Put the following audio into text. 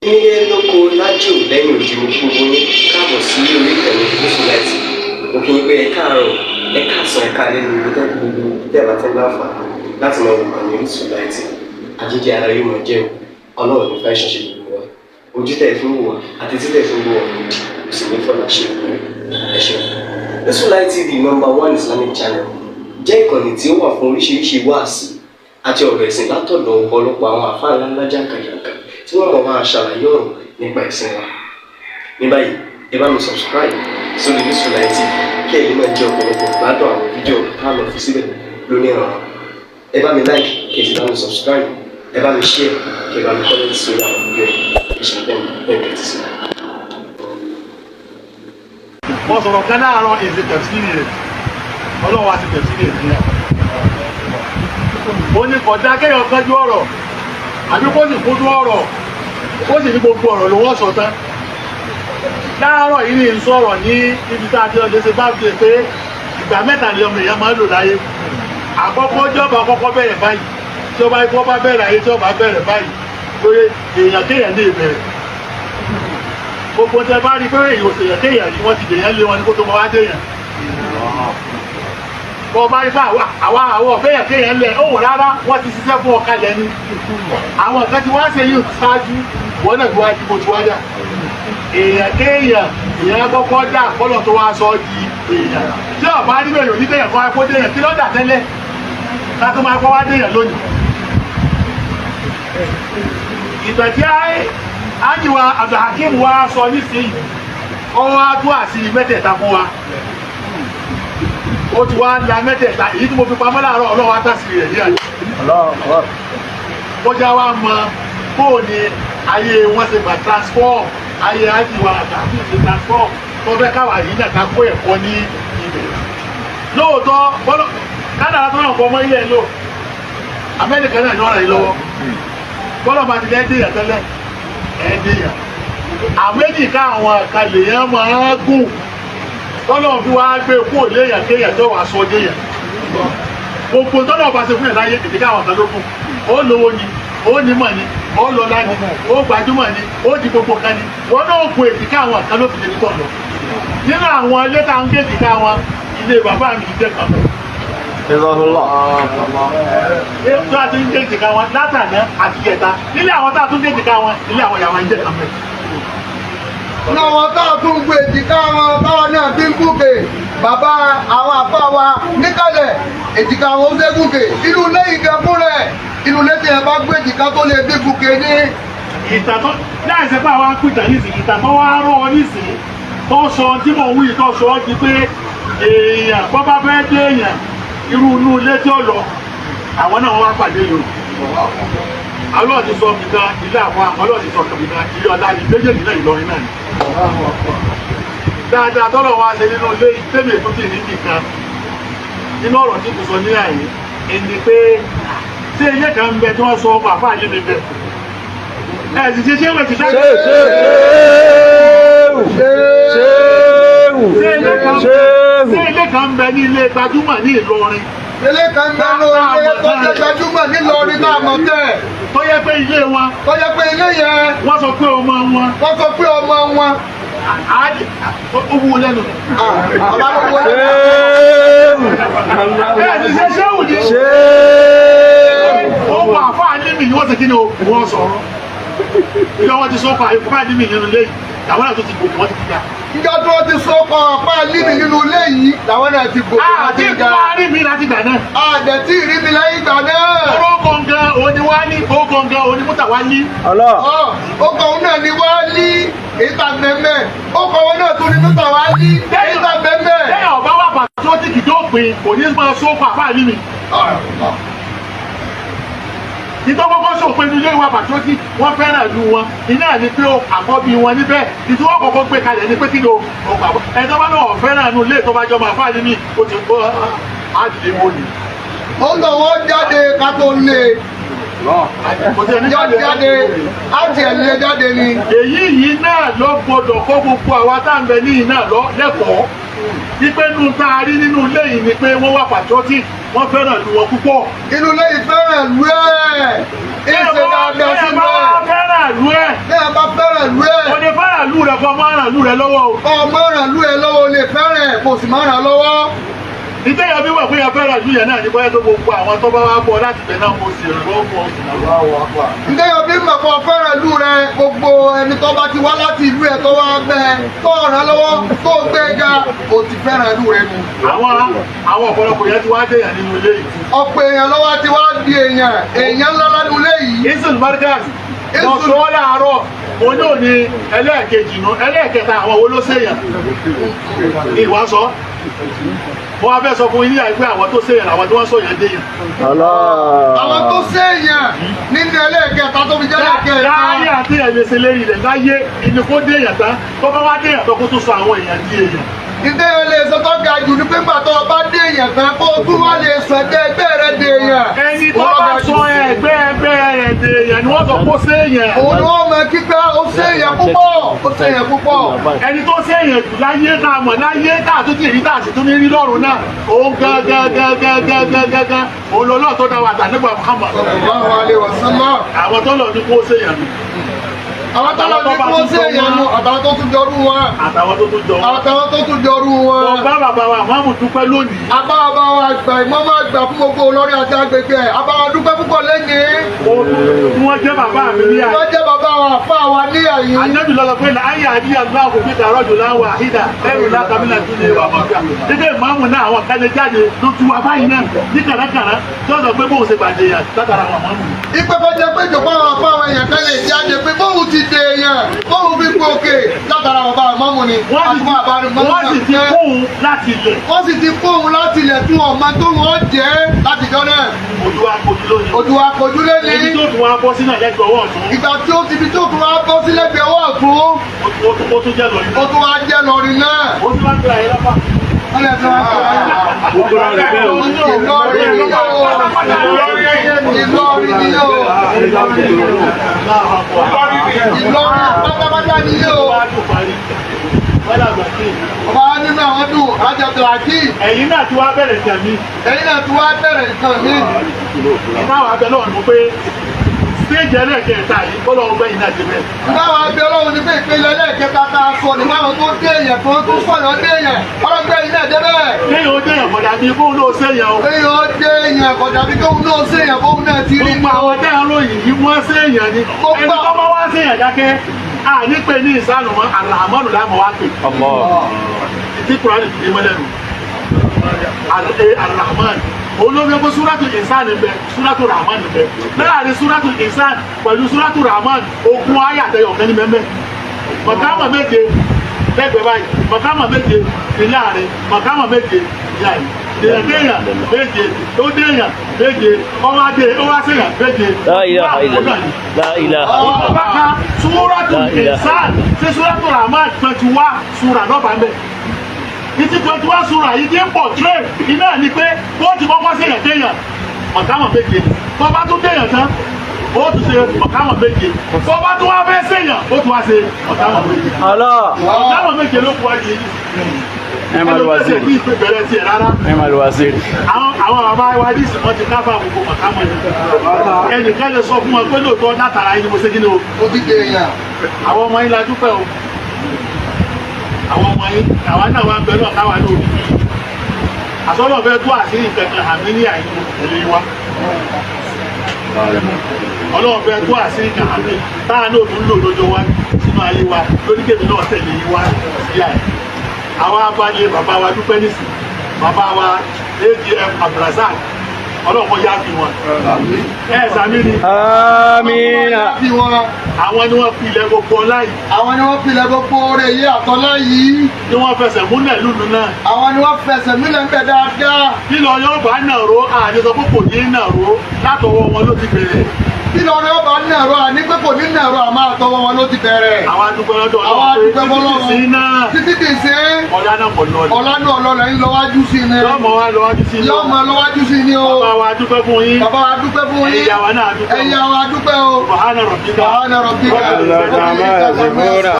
Nílé lóko lájò lẹ́yìn òdì mo kí gbogbo yín káàbọ̀ sí orí ìkànnì Orísunláìtì. Mo kí yín pé ẹ káàárọ̀, ẹ káàsán, ẹ káalẹ́ ní ibi tẹ́kù gbogbo tẹ́ẹ̀bà tẹ́ láǹfààní láti máa wò ìkànnì Orísunláìtì. Àjíjẹ ara yóò máa jẹun, Ọlọ́run ní fẹ́ ṣọṣẹ́ gbogbo wa. Ojú tẹ̀ fi ń wò wá àti títẹ̀ fi ń wò wá lòdì, kò sì ní fọ́nà ṣe ẹ ṣeun. Orísunláìtì TV #1 Islamic channel jẹ́ ìkànnì tí ó wà fún oríṣiríṣi wáàsí àti ọ̀rọ̀ ẹ̀sìn látọ̀dọ̀ ọ̀pọ̀lọpọ̀ àwọn àfáà ńláńlá jàǹkàjàǹkà tí wọ́n mọ̀ máa ṣàlàyé ọ̀rọ̀ nípa ẹ̀sìn wa. Ní báyìí, ẹ bá mi subscribe sórí Orísunláìtì kí ẹ lè máa jẹ ọ̀pọ̀lọpọ̀ gbádùn àwọn fídíò táwọn fi síbẹ̀ lónìí ọ̀rọ̀. Ẹ bá mi like kí ẹ sì bá mi subscribe, ẹ bá mi share kí ẹ bá mi comment sórí àwọn fídíò ìṣẹ̀lẹ̀ bẹ́ẹ̀ ti sí. Wọ́n sọ̀rọ̀ kan láàárọ̀ èdè tẹ̀síìrì rẹ̀, Ọlọ́run àti tẹ̀síìrì rẹ̀ nílẹ̀. Ó ní kọ̀dá kéèyàn kájú ọ̀rọ̀, àbí kó sì kójú ọ̀rọ̀, ó sì ní gbogbo ọ̀rọ̀ ló wọ́n sọ tán. Láàárọ̀ yìí ní sọ̀rọ̀ ní ibi tá a ti ọdẹ ṣe bá fi pé ìgbà mẹ́ta ni ọmọ èèyàn máa ń lò láyé. Àkọ́kọ́ jọba àkọ́kọ́ bẹ̀rẹ̀ báyìí, tí ọba ikú ọba bẹ̀rẹ̀ ayé tí ọba bẹ̀rẹ̀ báyìí, lórí èèyàn kéèyàn lè bẹ̀rẹ̀. Gbogbo tẹ bá rí pé èèyàn kéèyàn ni wọ́n ti dèèyàn lé wọn ní kó tó mọ wá déèyàn. Bọ́ bá rí fún àwọn ọ̀fẹ́yàn kéèyàn lẹ̀ ó wò rárá wọ́n ti ṣiṣẹ́ fún ọ̀ka lẹ́ni. Àwọn nǹkan tí wọ́n ṣe yìí ṣáájú wọ́n náà bí wá di bó ti wá dà. Èèyàn kéèyàn èèyàn kọ́kọ́ dà kọ́lọ̀ tó wá sọ di èèyàn. Tí ọ̀bá rí bẹ̀rẹ̀ òní déèyàn kan ẹ̀kọ́ déèyàn kí lọ́dà tẹ́lẹ̀ látó máa kọ́ wá déèyàn lónìí. Ìtàn tí Ájíwá Abdulhakeem wá sọ nísìnyí, ọwọ́ á tó àṣírí mẹ́tẹ̀ẹ̀ta fún wa. Ó ti wá la mẹ́tẹ̀ẹ̀ta èyí tí mo fi pamọ́ láàárọ̀ Ọlọ́run á tàṣírí rẹ̀ ní àná. Ó já wá mọ bóò ni ayé wọn ṣe gbà transform, ayé Ájíwá Abdulhakeem ṣe transform tó fẹ́ káwà yìí náà ká kó ẹ̀kọ́ ní ibẹ̀. Lóòótọ́ kádàrá tó náà kọ́ ọmọ ilé ẹ̀ lò Amẹ́ríkà náà ní ọ̀rọ̀ yìí lọ́wọ́. Bọ́lá máa ti lẹ́ déyàn tẹ́lẹ̀ ẹ̀ẹ́dẹ́yàn. Àméjì ká àwọn àkàlẹ̀ yẹn máa gùn tọ́lọ̀ fi wá gbé kúrò léèyàn kéèyàn tó wà sọ déyàn. Gbogbo tọ́lọ̀ bá ṣe fún ẹ̀ láyé ìdíkà àwọn kan ló kù. Ó lówó ni, ó nímọ̀ ni, ó lọ́lá ni, ó gbajúmọ̀ ni, ó di gbogbo kan ni. Wọ́n náà gun èdíkà àwọn kan ló fi lè tọ̀ lọ. Nínú àwọn ilé tá à ń gé èdíkà wọn, ilé bàbá mi ti jẹ́ kan lọ. Tó a ti ń gé èdíkà wọn látàná àti kẹta. Nílé àwọn tá a tún gé èdíkà wọn, ilé àwọn ìyàwó ń jẹ́ kan bẹ́ẹ̀. Láwọn táà tún gbé èjìká wọn táwọn náà bí ń gúnkè bàbá àwọn àfá wa níkàlẹ̀ èjìká wọn ó dé gúnkè inú ilé ìgẹ fún rẹ̀ inú ilé tí ẹ bá gbé èjìká tó lè bí gúnkè ní. Ìtàtọ́ láìsẹ́ pé àwọn akúìtà nísìn ìtàtọ́ wá rọ́ ọ nísìn tó sọ tí mò ń wí tó sọ di pé èèyàn bọ́ bá fẹ́ dé èèyàn irú inú ilé tí ó lọ àwọn náà wọ́n wá pàdé yòó. Ọlọ́run ti sọ nìkan ilé àwọn Ọlọ́run ti sọ nìkan ilé ọlá ní méjèèjì náà Ìlọrin náà ni. Dáadáa tọ́lọ̀ wá ṣe nínú ilé tẹ́lẹ̀ tó ti ní nìkan nínú ọ̀rọ̀ tí kò sọ ní àyè ẹni pé tí ilé kan ń bẹ tí wọ́n sọ ọmọ àfáà yé mi bẹ. Ẹ sì ṣe ṣéwèé ti ṣáà. Ṣé ilé kan ń bẹ ní ilé gbajúmọ̀ ní Ìlọrin? Ilé kan nánú ilé tó jẹ́ gbajúmọ̀ nílọrin náà mọ̀ tẹ́. Tó yẹ pé ilé wọn. Tó yẹ pé ilé yẹn. Wọ́n sọ pé ọmọ wọn. Wọ́n sọ pé ọmọ wọn. Ó wú lẹ́nu. Àbá ló wọlé. Bẹ́ẹ̀ ni ṣe ṣéwù ni. Ó wà fún àdémì ni wọ́n ti kí ni wọ́n sọ̀rọ̀. Ilé wọn ti sọ fún àdémì nínú ilé yìí. Àwọn náà tó ti gòkè wọ́n ti kíkà. Ìjọ tó ti sọ́kọ̀ ọ̀pá líbi nínú ilé yìí làwọn náà ti gòkè wọ́n ti kíkà. Àti ìwà rí mi láti gbà náà. Àdẹ̀tí rí mi láyé ìgbà náà. Oró gangan òní wá ní, ó gangan òní mútà wá ní. Ọkọ̀ òun náà ni wá ní ìta mẹ́mẹ́. Ọkọ̀ òun náà tún ní mútà wá ní ìta mẹ́mẹ́. Lẹ́yìn ọ̀bá wà pàtótíkì tó pin kò ní máa sókò àfáà ní mi. Ìtọ́kọ́kọ́ sòpin ní ilé ìwà pàtótíkì wọ́n fẹ́ràn ìlú wọn. Iná ní pé àkọ́bí wọn níbẹ̀. Ìtúwọ́ kọ̀ọ̀kan gbé kalẹ̀ ní pé kí ni o pàpọ̀. Ẹ̀tọ́ bá náà fẹ́ràn ìlú ilé tó bá jọmọ àfáà ní mi ó ti kó àdìlé wọn ni. Ó lọ wọ́n jáde ká tó lé. yọ jáde á tiẹ̀ lé jáde ni. èyí yìí náà lọ gbọdọ̀ kọ́ gbogbo àwa tá à ń bẹ níyì náà lẹ́kọ̀ọ́ wípé nínú tá a rí nínú ilé yìí ni pé wọ́n wà patriotic wọ́n fẹ́ràn lu wọn púpọ̀. inú ilé yìí fẹ́ràn lu ẹ̀ ìṣe dáadáa sí bẹ́ẹ̀ bá fẹ́ràn lu ẹ̀. bẹ́ẹ̀ bá fẹ́ràn lu ẹ̀. o lè fẹ́ràn lu rẹ̀ kọ́ máa ràn lu rẹ̀ lọ́wọ́ o. ọmọ ràn lu ẹ̀ lọ́wọ́ o lè fẹ́ràn kò sì máa ràn lọ́wọ́. ìtẹ́yà bí wà pé yẹn fẹ́ràn lu yẹn náà ní bóyá tó gbogbo àwọn tó bá wá bọ̀ láti bẹ̀ náà mo sì rìn lọ́wọ́ fún ọ. ìtẹ́yà bí mọ̀kọ́ fẹ́ràn lu rẹ̀ gbogbo ẹni tó bá ti wá láti ìlú ẹ̀ tó wá bẹ́ẹ̀ tó ràn lọ́wọ́ tó gbé ga o ti fẹ́ràn lu rẹ̀ nu. àwọn ọ̀pọ̀lọpọ̀ yẹn ti wá dèèyàn nínú ilé yìí. ọ̀pọ̀ èèyàn lọ́wọ́ ti wá di èèyàn ńlá nínú ilé yìí. isul markaz lọ sọ ọ́ láàárọ̀ oní òní ẹlẹ́ẹ̀kejì nù ẹlẹ́ẹ̀kẹta àwọn wo ló ṣèyàn ìwà sọ wọ́n á fẹ́ sọ fún ilé àìpé àwọn tó ṣèyàn àwọn tí wọ́n sọ̀yàn déyàn. àwọn tó ṣèyàn nínú ẹlẹ́ẹ̀kẹta tó fi jẹ́ ẹlẹ́ẹ̀kẹta. láyé àti ẹ̀mẹsẹ̀ lérí rẹ̀ láyé ìní kó déyàn tán tó bá wá déyàn tó kó tó sọ àwọn èèyàn di èèyàn. ìdẹ́yẹ lè sọ tó ga jù ní pé gbàtọ́ ọba déyàn tán kó o tún wá lè sọ ẹgbẹ́ rẹ̀ déyàn. ẹni tó bá sọ ẹgbẹ́ rẹ̀ déyàn ni wọ́n sọ kó ṣèyàn. òun ni wọ́n mọ kíkẹ́ ó ṣèyàn púpọ̀ ó ṣèyàn púpọ̀. ẹni tó ṣèyàn jù láyé tá a mọ̀ láyé tá a tún ti rí tá a sì tún ní rí lọ́rùn náà òun gangan òun lọ́lọ́ tó dá wa tà nígbà Muhammad. sallallahu alaihi wasallam. àwọn tó lọ ní kó ṣèyàn nù. àwọn tó lọ ní kó ṣèyàn nù àtàwọn tó tún jọrú wọn. àtàwọn tó tún jọ wọn. àtàwọn tó tún jọrú wọn. ọba bàbá wa Muhammad dúpẹ́ lónìí. abá bàbá wa àgbà ìmọ̀mọ́ àgbà fún gbogbo olórí àti agbègbè abá wa dúpẹ́ púpọ̀ lẹ́yìn. tí wọ́n jẹ́ bàbá mi ní àyè. wọ́n jẹ́ bàbá wa fún àwa ní àyè. àjẹ́bí lọ́lọ́ pé láyé àdíyà náà kò fi dàrọ́ jù láwọn àhídà ẹrù látàmílà tún lè wà mọ́fíà. dídé ìmáàmù náà àwọn kan lè jáde ló tu wa báyìí náà ní kàràkàrà tí wọ́n sọ pé bóun ṣe bàjẹ́ yàn látara àwọn mọ́mù. ìpẹ́kọ̀ jẹ́ pé ìjọba àwọn afọ àwọn èèyàn kan lè jáde pé bóun ti dè èèyàn bóun fi gòkè látara àwọn bàbá mọ́mù ni. wọ́n sì ti kóhun láti ilẹ̀. wọ́n sì ti kóhun láti ilẹ̀ tún ọmọ tó wọ́n jẹ́ láti jọ náà. ojú wa kojú lónìí. ojú wa kojú lónìí. ibi tó tún wá bọ́ sínú ẹ̀lẹ́gbẹ̀ ọwọ́ ọ̀tún. ìgbà tí ó ti fi tó tún wá bọ́ sí lẹ́gbẹ̀ẹ́ ọwọ́ ọ̀tún. ó tún jẹ́ lọ́rin náà. ó tún wá jẹ́ lọ́rin náà. ó tún wá gbé ayé lápá. wọ́n lè tún wá gbé ayé lápá. Ìlọrin ni yóò. Ìlọrin ni yóò. Ìlọrin pátápátá ni yóò. ọba nínú àwọn dùn àjọpọ̀ àkí. ẹ̀yin náà ti wá bẹ̀rẹ̀ nǹkan mi. ẹ̀yin náà ti wá bẹ̀rẹ̀ nǹkan mi. ìtawà abẹ náà ni pé stéèjì ẹlẹ́ẹ̀kẹta yìí kó lọ́wọ́ gbẹ̀yìn náà ti bẹ̀. ìtawà abẹ ọlọ́run ni pé ìpele ẹlẹ́ẹ̀kẹta tá a sọ nípa àwọn tó dé èèyàn tó sọ̀yàn dé èèyàn ọlọ́gbẹ̀yìn náà débẹ̀. kéèyàn ó dé èèyàn kọjá bíi kóun náà séèyàn o. kéèyàn ó dé èèyàn kọjá bíi kóun náà séèyàn kóun náà ti rí. gbogbo àwọn dáhùn lóyìn yìí wọ́n séèyàn ni. ẹni tó bá wá séèyàn dákẹ́ a ní pé ní ìsánù mọ́ àlàmọ́nù láàmú wá pè. tí kùránì fi dé mọ́lẹ́nu alrahman olóògbé pé súrátù ìsán bẹ súrátù rahman bẹ láàrin súrátù ìsán pẹ̀lú súrátù rahman ogun ayàtẹ̀yọ̀ kẹ́ni mẹ́mẹ́ mọ̀kámà méje lẹ́gbẹ̀ẹ́ báyìí mọ̀kámà méje ní láàrin mọ̀kámà méje yáyì dèèyàn méje tó déèyàn méje ọwọ́ adé ọwọ́ àṣeyàn méje. La ilaha illallah. La ilaha. ọba kan súrátù ìsán sí súrátù rahman 21 súrà lọ́ba mẹ́ ìtí 21 súra yìí dé pọ̀ tré iná ní pé ó ti kọ́kọ́ sí èèyàn déèyàn mọ̀kámọ̀ méje tó bá tún déèyàn tán ó tún ṣe mọ̀kámọ̀ méje tó bá tún wá fẹ́ séèyàn ó tún wá ṣe mọ̀kámọ̀ méje. mọ̀kámọ̀ méje ló kú wájú yìí. ẹ máa lo wá sí ẹni tó bẹ̀rẹ̀ tiẹ̀ rárá. ẹ máa lo wá sí. àwọn bàbá wa ní ìsìn wọn ti káfà gbogbo mọ̀kámọ̀ yìí. ẹnìkan lè sọ fún wọn pé lóòótọ́ látara yín ni mo ṣe kí ni o. ó ti dé èèyàn. àwọn ọmọ yín la dúpẹ́ o àwọn ọmọ yín àwa náà wá ń bẹ náà káwa lórí àsọ́nà fẹ́ tó àṣírí kẹ̀kẹ́ àmì ní àyíkú ilé wa ọlọ́run fẹ́ tó àṣírí kẹ̀kẹ́ àmì táà náà tún lò lójó wá sínú ayé wa lóríkèmí náà tẹ̀lé yí wá sí àyè àwọn abáyé bàbá wa dúpẹ́ nísìn bàbá wa AGM Abdulrasaq ọlọ́pọ̀ yá fi wọn ẹ̀ sàmì ni Amina. àwọn ni wọ́n fi ilẹ̀ gbogbo ọlá yìí àwọn ni wọ́n fi ilẹ̀ gbogbo rẹ̀ yé àtọ́lá yìí. ni wọ́n fẹsẹ̀ múlẹ̀ lùlù náà. àwọn ni wọ́n fẹsẹ̀ múlẹ̀ ń bẹ̀ dáadáa. lílọ yóò bá nàró àdìsọ púpọ̀ ní nàró látọwọ́ wọn ló ti bẹ̀rẹ̀ tí lọ́rẹ́ ọba ní ẹ̀rọ àní pé kò ní ẹ̀rọ àmọ́ àtọwọ́ wọn ló ti bẹ̀rẹ̀. Àwọn adúgbò lọ́dọ̀ Àwọn adúgbò Ọlọ́run sí náà. títí dì sí. Ọ̀la náà kò lọ. Ọ̀la náà lọ́lẹ̀ ń lọ́wájú sí ni. Yọ́mọ wa lọ́wájú sí ni. Yọ́mọ lọ́wájú sí ni o. Bàbá wa dúpẹ́ fún yín. Bàbá wa dúpẹ́ fún yín. Ẹ̀yà wa náà dúpẹ́. Ẹ̀yà wa dúpẹ́ o. Subhana rabbika. Subhana rabbika. Allah ta'ala